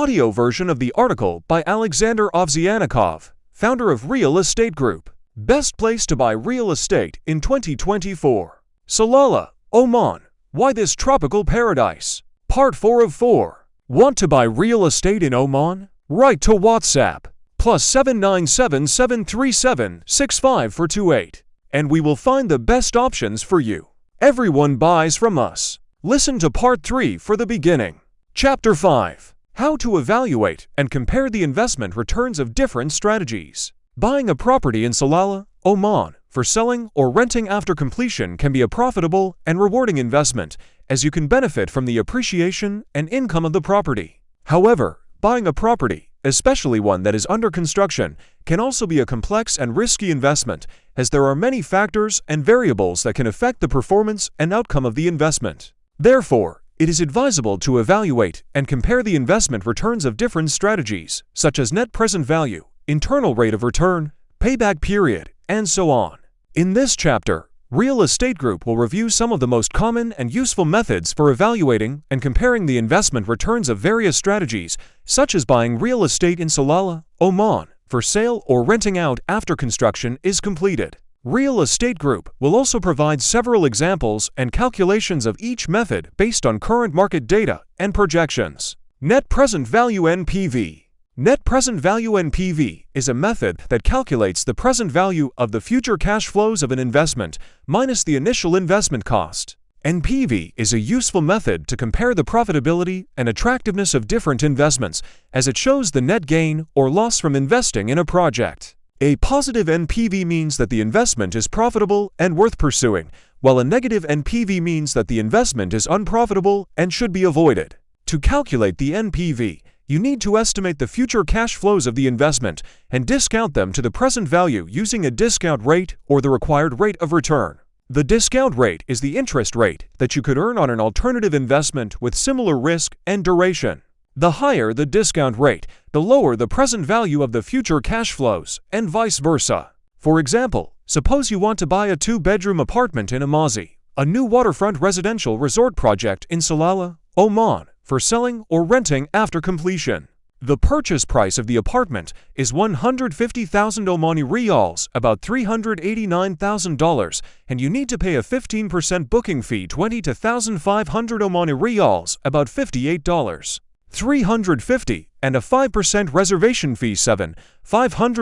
Audio version of the article by Alexander Ovsyannikov, founder of Real Estate Group. Best place to buy real estate in 2024. Salalah, Oman. Why this tropical paradise? Part 4 of 4. Want to buy real estate in Oman? Write to WhatsApp +797 737 65428, and we will find the best options for you. Everyone buys from us. Listen to Part 3 for the beginning. Chapter 5. How to evaluate and compare the investment returns of different strategies. Buying a property in Salalah, Oman, for selling or renting after completion can be a profitable and rewarding investment, as you can benefit from the appreciation and income of the property. However, buying a property, especially one that is under construction, can also be a complex and risky investment, as there are many factors and variables that can affect the performance and outcome of the investment. Therefore, it is advisable to evaluate and compare the investment returns of different strategies, such as net present value, internal rate of return, payback period, and so on. In this chapter, Real Estate Group will review some of the most common and useful methods for evaluating and comparing the investment returns of various strategies, such as buying real estate in Salalah, Oman, for sale or renting out after construction is completed. Real Estate Group will also provide several examples and calculations of each method based on current market data and projections. Net Present Value (NPV). Net Present Value (NPV) is a method that calculates the present value of the future cash flows of an investment minus the initial investment cost. NPV is a useful method to compare the profitability and attractiveness of different investments, as it shows the net gain or loss from investing in a project. A positive NPV means that the investment is profitable and worth pursuing, while a negative NPV means that the investment is unprofitable and should be avoided. To calculate the NPV, you need to estimate the future cash flows of the investment and discount them to the present value using a discount rate or the required rate of return. The discount rate is the interest rate that you could earn on an alternative investment with similar risk and duration. The higher the discount rate, the lower the present value of the future cash flows, and vice versa. For example, suppose you want to buy a 2-bedroom apartment in Amazi, a new waterfront residential resort project in Salalah, Oman, for selling or renting after completion. The purchase price of the apartment is 150,000 Omani Riyals, about $389,000, and you need to pay a 15% booking fee, 20 to 1,500 Omani Riyals, about $58. 350, and a 5% reservation fee, 500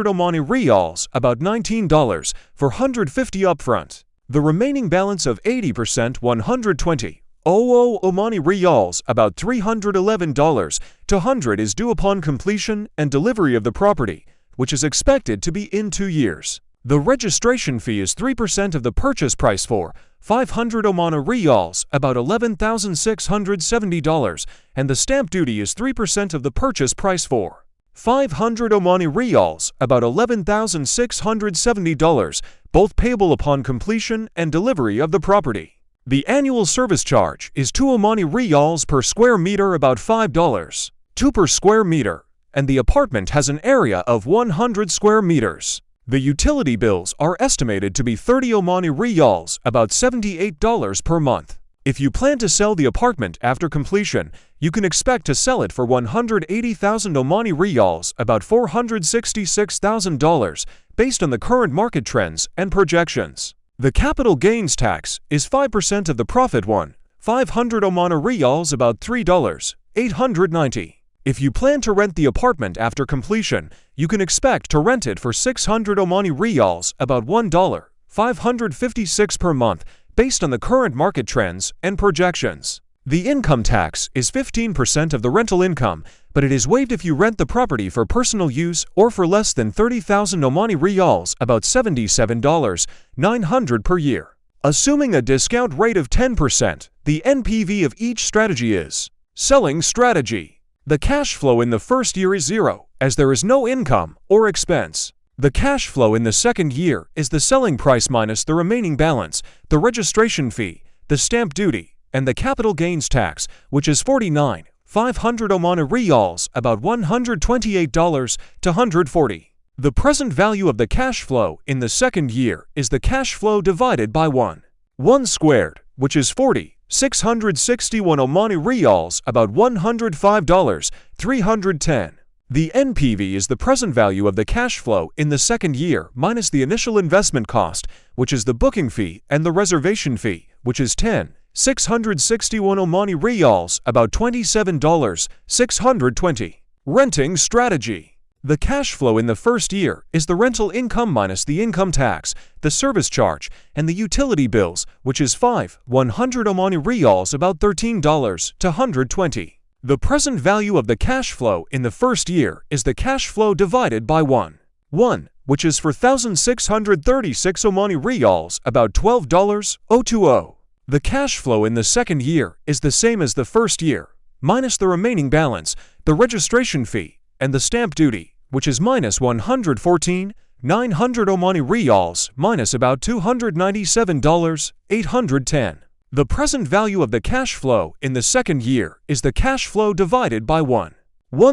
Omani Riyals, about $19, for 150 upfront. The remaining balance of 80%, 120 Omani Riyals, about $311 to 100, is due upon completion and delivery of the property, which is expected to be in 2 years. The registration fee is 3% of the purchase price for 500 Omani Riyals, about $11,670, and the stamp duty is 3% of the purchase price for 500 Omani Riyals, about $11,670, both payable upon completion and delivery of the property. The annual service charge is 2 Omani Riyals per square meter, about $5, 2 per square meter, and the apartment has an area of 100 square meters. The utility bills are estimated to be 30 Omani Riyals, about $78 per month. If you plan to sell the apartment after completion, you can expect to sell it for 180,000 Omani Riyals, about $466,000, based on the current market trends and projections. The capital gains tax is 5% of the profit, 500 Omani Riyals, about $3,890. If you plan to rent the apartment after completion, you can expect to rent it for 600 Omani Riyals, about $1,556 per month, based on the current market trends and projections. The income tax is 15% of the rental income, but it is waived if you rent the property for personal use or for less than 30,000 Omani Riyals, about $77,900 per year. Assuming a discount rate of 10%, the NPV of each strategy is selling strategy. The cash flow in the first year is 0, as there is no income or expense. The cash flow in the second year is the selling price minus the remaining balance, the registration fee, the stamp duty, and the capital gains tax, which is 500 Omani Riyals, about $128 to 140. The present value of the cash flow in the second year is the cash flow divided by 1 squared, which is 40, 661 Omani Riyals, about $105, 310. The NPV is the present value of the cash flow in the second year minus the initial investment cost, which is the booking fee, and the reservation fee, which is 10. 661 Omani Riyals, about $27, 620. Renting strategy. The cash flow in the first year is the rental income minus the income tax, the service charge, and the utility bills, which is 100 Omani Riyals, about $13 to 120. The present value of the cash flow in the first year is the cash flow divided by 1, which is 4,636 Omani Riyals, about $12.020. The cash flow in the second year is the same as the first year, minus the remaining balance, the registration fee, and the stamp duty, which is minus 114,900 Omani Riyals, minus about $297.810. The present value of the cash flow in the second year is the cash flow divided by 1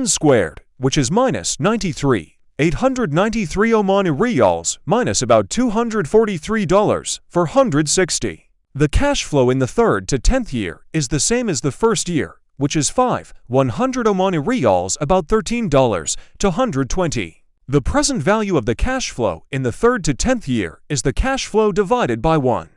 squared, which is minus 93,893 Omani Riyals, minus about $243 for 160. The cash flow in the third to 10th year is the same as the first year, which is 100 Omani Riyals, about $13 to 120. The present value of the cash flow in the third to 10th year is the cash flow divided by 1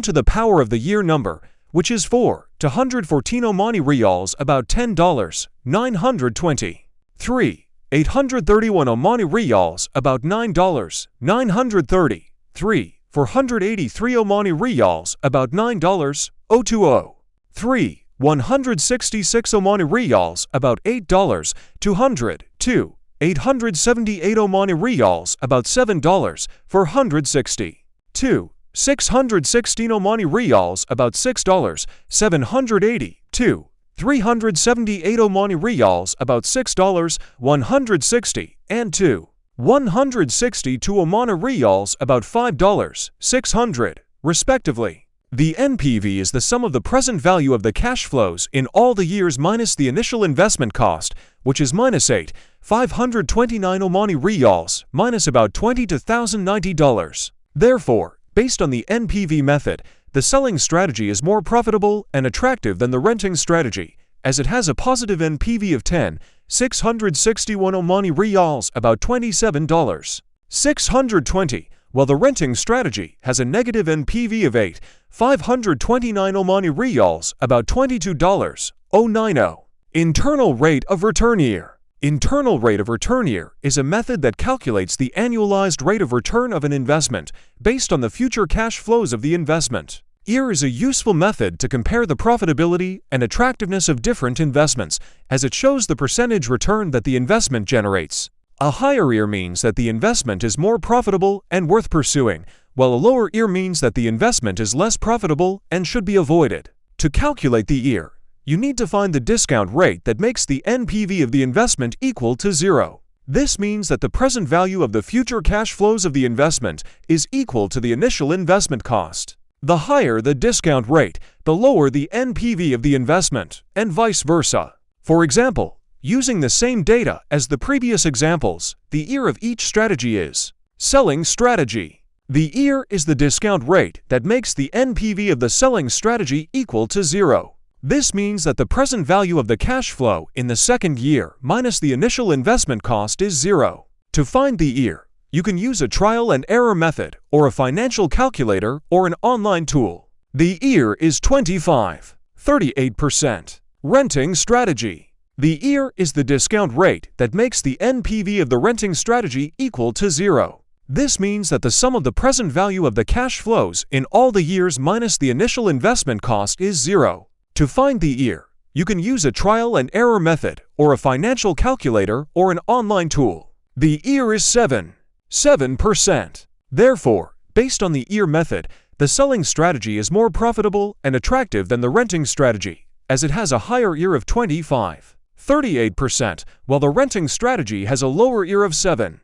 to the power of the year number, which is 4 to 114 Omani Riyals, about $10, 920. 3. 831 Omani Riyals, about $9, 930. 3. 483 Omani Riyals, about $9.020. 3. 166 Omani Riyals, about $8, 200. 2. 878 Omani Riyals, about $7, for 160. 2. 616 Omani Riyals, about $6, 780. 2. 378 Omani Riyals, about $6, 160. And 2. 162 Omani Riyals, about $5, 600, respectively. The NPV is the sum of the present value of the cash flows in all the years minus the initial investment cost, which is minus 8,529 Omani Riyals, minus about $20 to $1,090. Therefore, based on the NPV method, the selling strategy is more profitable and attractive than the renting strategy, as it has a positive NPV of 10,661 Omani Riyals, about $27, 620, while the renting strategy has a negative NPV of 8,529 Omani Riyals, about $22.090. Internal rate of return year. Internal rate of return year is a method that calculates the annualized rate of return of an investment based on the future cash flows of the investment. Year is a useful method to compare the profitability and attractiveness of different investments, as it shows the percentage return that the investment generates. A higher year means that the investment is more profitable and worth pursuing, while a lower year means that the investment is less profitable and should be avoided. To calculate the year, you need to find the discount rate that makes the NPV of the investment equal to 0. This means that the present value of the future cash flows of the investment is equal to the initial investment cost. The higher the discount rate, the lower the NPV of the investment, and vice versa. For example, using the same data as the previous examples, the year of each strategy is selling strategy. The year is the discount rate that makes the NPV of the selling strategy equal to 0. This means that the present value of the cash flow in the second year minus the initial investment cost is 0. To find the year, you can use a trial and error method, or a financial calculator, or an online tool. The year is 25, 38%. Renting strategy. The year is the discount rate that makes the NPV of the renting strategy equal to 0. This means that the sum of the present value of the cash flows in all the years minus the initial investment cost is 0. To find the year, you can use a trial and error method, or a financial calculator, or an online tool. The year is 7%. Therefore, based on the year method, the selling strategy is more profitable and attractive than the renting strategy, as it has a higher year of 25, 38%, while the renting strategy has a lower year of 7%.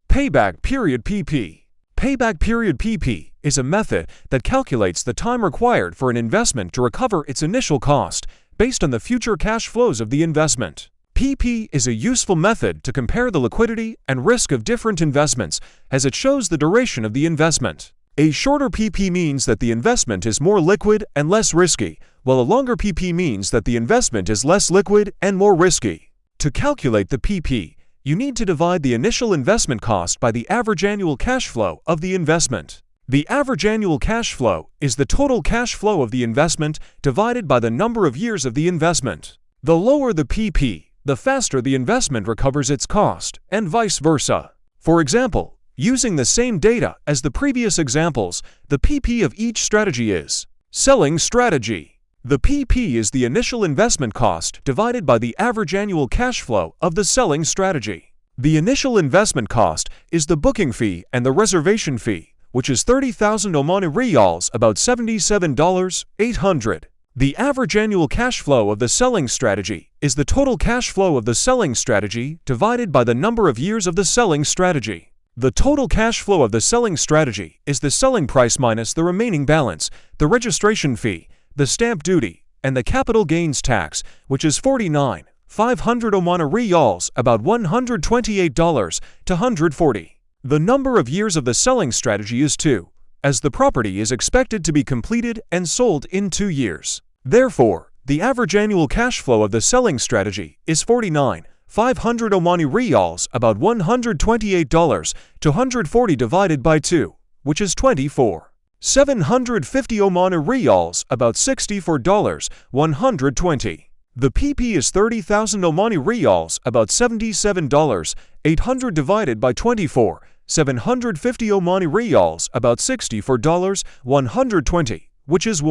Payback period PP. Payback period PP is a method that calculates the time required for an investment to recover its initial cost based on the future cash flows of the investment. PP is a useful method to compare the liquidity and risk of different investments, as it shows the duration of the investment. A shorter PP means that the investment is more liquid and less risky, while a longer PP means that the investment is less liquid and more risky. To calculate the PP, you need to divide the initial investment cost by the average annual cash flow of the investment. The average annual cash flow is the total cash flow of the investment divided by the number of years of the investment. The lower the PP, the faster the investment recovers its cost, and vice versa. For example, using the same data as the previous examples, the PP of each strategy is selling strategy. The PP is the initial investment cost divided by the average annual cash flow of the selling strategy. The initial investment cost is the booking fee and the reservation fee, which is 30,000 Omani riyals, about $77,800. The average annual cash flow of the selling strategy is the total cash flow of the selling strategy divided by the number of years of the selling strategy. The total cash flow of the selling strategy is the selling price minus the remaining balance, the registration fee, the stamp duty, and the capital gains tax, which is 49,500 Omani riyals, about $128 to $140. The number of years of the selling strategy is 2, as the property is expected to be completed and sold in 2 years. Therefore, the average annual cash flow of the selling strategy is 49,500 Omani riyals, about $128 to $140 divided by 2, which is 24,750 Omani riyals, about $64, $120. The PP is 30,000 Omani riyals, about $77, 800 divided by 24, 750 Omani riyals, about $64, 120, which is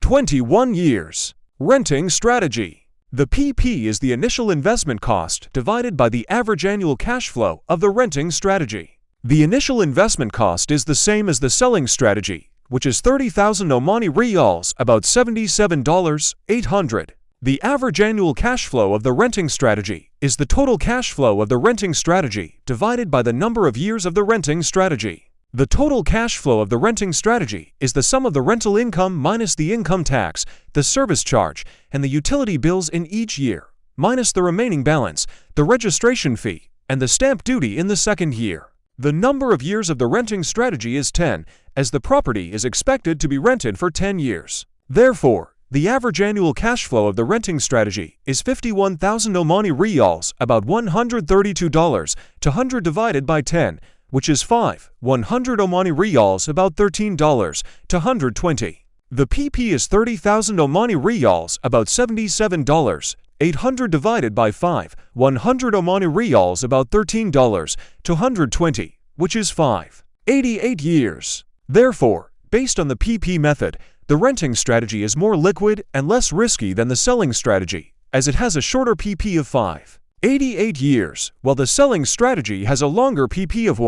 21 years. Renting strategy. The PP is the initial investment cost divided by the average annual cash flow of the renting strategy. The initial investment cost is the same as the selling strategy, which is 30,000 Omani riyals, about $77,800. The average annual cash flow of the renting strategy is the total cash flow of the renting strategy divided by the number of years of the renting strategy. The total cash flow of the renting strategy is the sum of the rental income minus the income tax, the service charge, and the utility bills in each year, minus the remaining balance, the registration fee, and the stamp duty in the second year. The number of years of the renting strategy is 10, as the property is expected to be rented for 10 years. Therefore, the average annual cash flow of the renting strategy is 51,000 Omani riyals, about $132 to $100 divided by 10, which is 100 Omani riyals, about $13 to $120. The PP is 30,000 Omani riyals, about $77, 800 divided by 100 Omani riyals, about $13 to $120, which is 88 years. Therefore, based on the PP method, the renting strategy is more liquid and less risky than the selling strategy, as it has a shorter PP of 88 years, while the selling strategy has a longer PP of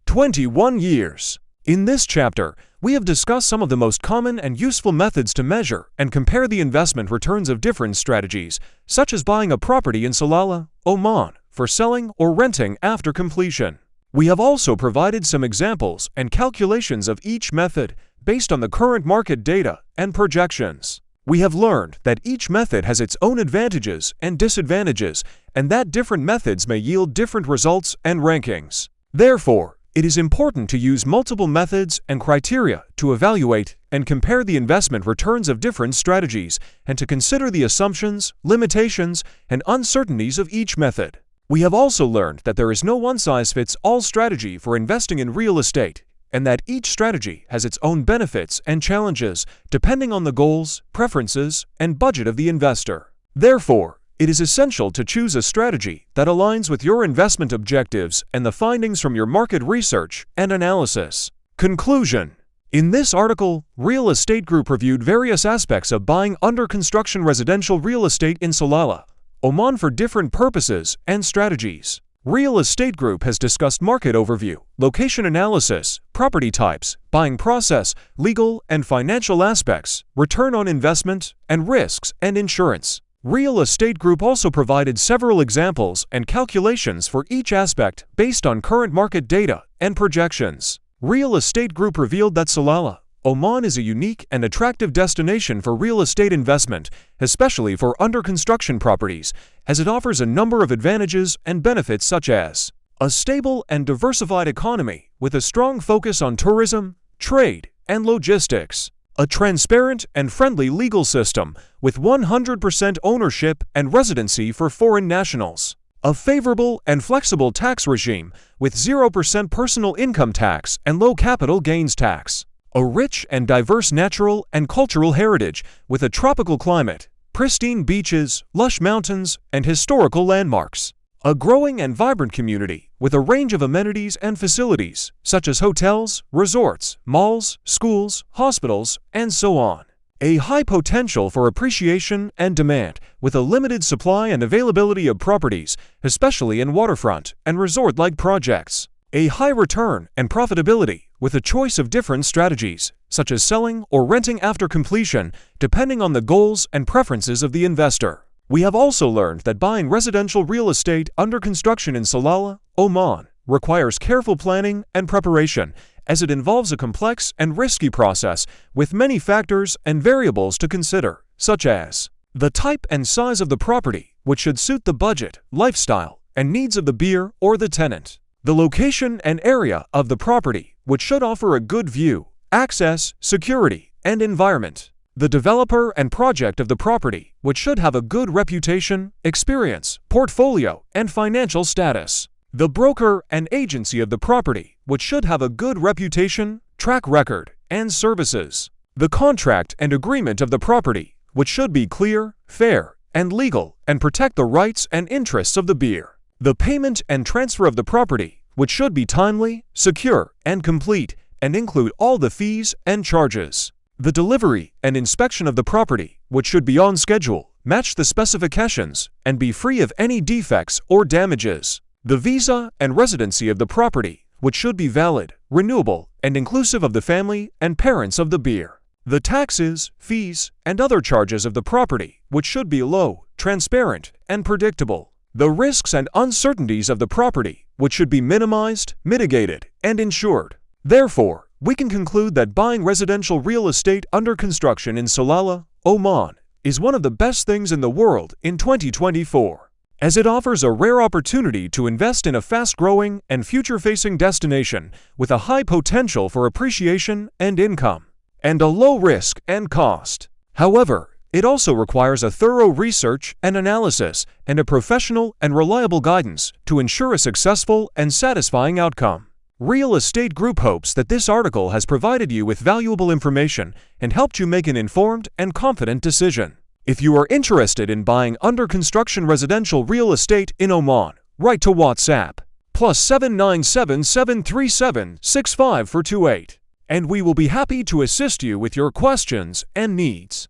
21 years. In this chapter, we have discussed some of the most common and useful methods to measure and compare the investment returns of different strategies, such as buying a property in Salalah, Oman, for selling or renting after completion. We have also provided some examples and calculations of each method based on the current market data and projections. We have learned that each method has its own advantages and disadvantages, and that different methods may yield different results and rankings. Therefore, it is important to use multiple methods and criteria to evaluate and compare the investment returns of different strategies, and to consider the assumptions, limitations, and uncertainties of each method. We have also learned that there is no one-size-fits-all strategy for investing in real estate, and that each strategy has its own benefits and challenges depending on the goals, preferences, and budget of the investor. Therefore, it is essential to choose a strategy that aligns with your investment objectives and the findings from your market research and analysis. Conclusion. In this article, Real Estate Group reviewed various aspects of buying under-construction residential real estate in Salalah, Oman for different purposes and strategies. Real Estate Group has discussed market overview, location analysis, property types, buying process, legal and financial aspects, return on investment, and risks and insurance. Real Estate Group also provided several examples and calculations for each aspect based on current market data and projections. Real Estate Group revealed that Salalah, Oman is a unique and attractive destination for real estate investment, especially for under-construction properties, as it offers a number of advantages and benefits such as a stable and diversified economy with a strong focus on tourism, trade, and logistics. A transparent and friendly legal system with 100% ownership and residency for foreign nationals. A favorable and flexible tax regime with 0% personal income tax and low capital gains tax. A rich and diverse natural and cultural heritage with a tropical climate, pristine beaches, lush mountains, and historical landmarks. A growing and vibrant community with a range of amenities and facilities such as hotels, resorts, malls, schools, hospitals, and so on. A high potential for appreciation and demand with a limited supply and availability of properties, especially in waterfront and resort-like projects. A high return and profitability with a choice of different strategies, such as selling or renting after completion, depending on the goals and preferences of the investor. We have also learned that buying residential real estate under construction in Salalah, Oman, requires careful planning and preparation, as it involves a complex and risky process with many factors and variables to consider, such as the type and size of the property, which should suit the budget, lifestyle, and needs of the buyer or the tenant. The location and area of the property, which should offer a good view, access, security, and environment. The developer and project of the property, which should have a good reputation, experience, portfolio, and financial status. The broker and agency of the property, which should have a good reputation, track record, and services. The contract and agreement of the property, which should be clear, fair, and legal, and protect the rights and interests of the buyer. The payment and transfer of the property, which should be timely, secure, and complete, and include all the fees and charges. The delivery and inspection of the property, which should be on schedule, match the specifications, and be free of any defects or damages. The visa and residency of the property, which should be valid, renewable, and inclusive of the family and parents of the buyer. The taxes, fees, and other charges of the property, which should be low, transparent, and predictable. The risks and uncertainties of the property, which should be minimized, mitigated, and insured. Therefore, we can conclude that buying residential real estate under construction in Salalah, Oman, is one of the best things in the world in 2024, as it offers a rare opportunity to invest in a fast-growing and future-facing destination with a high potential for appreciation and income, and a low risk and cost. However, it also requires a thorough research and analysis and a professional and reliable guidance to ensure a successful and satisfying outcome. Real Estate Group hopes that this article has provided you with valuable information and helped you make an informed and confident decision. If you are interested in buying under construction residential real estate in Oman, write to WhatsApp +797 737 65428, and we will be happy to assist you with your questions and needs.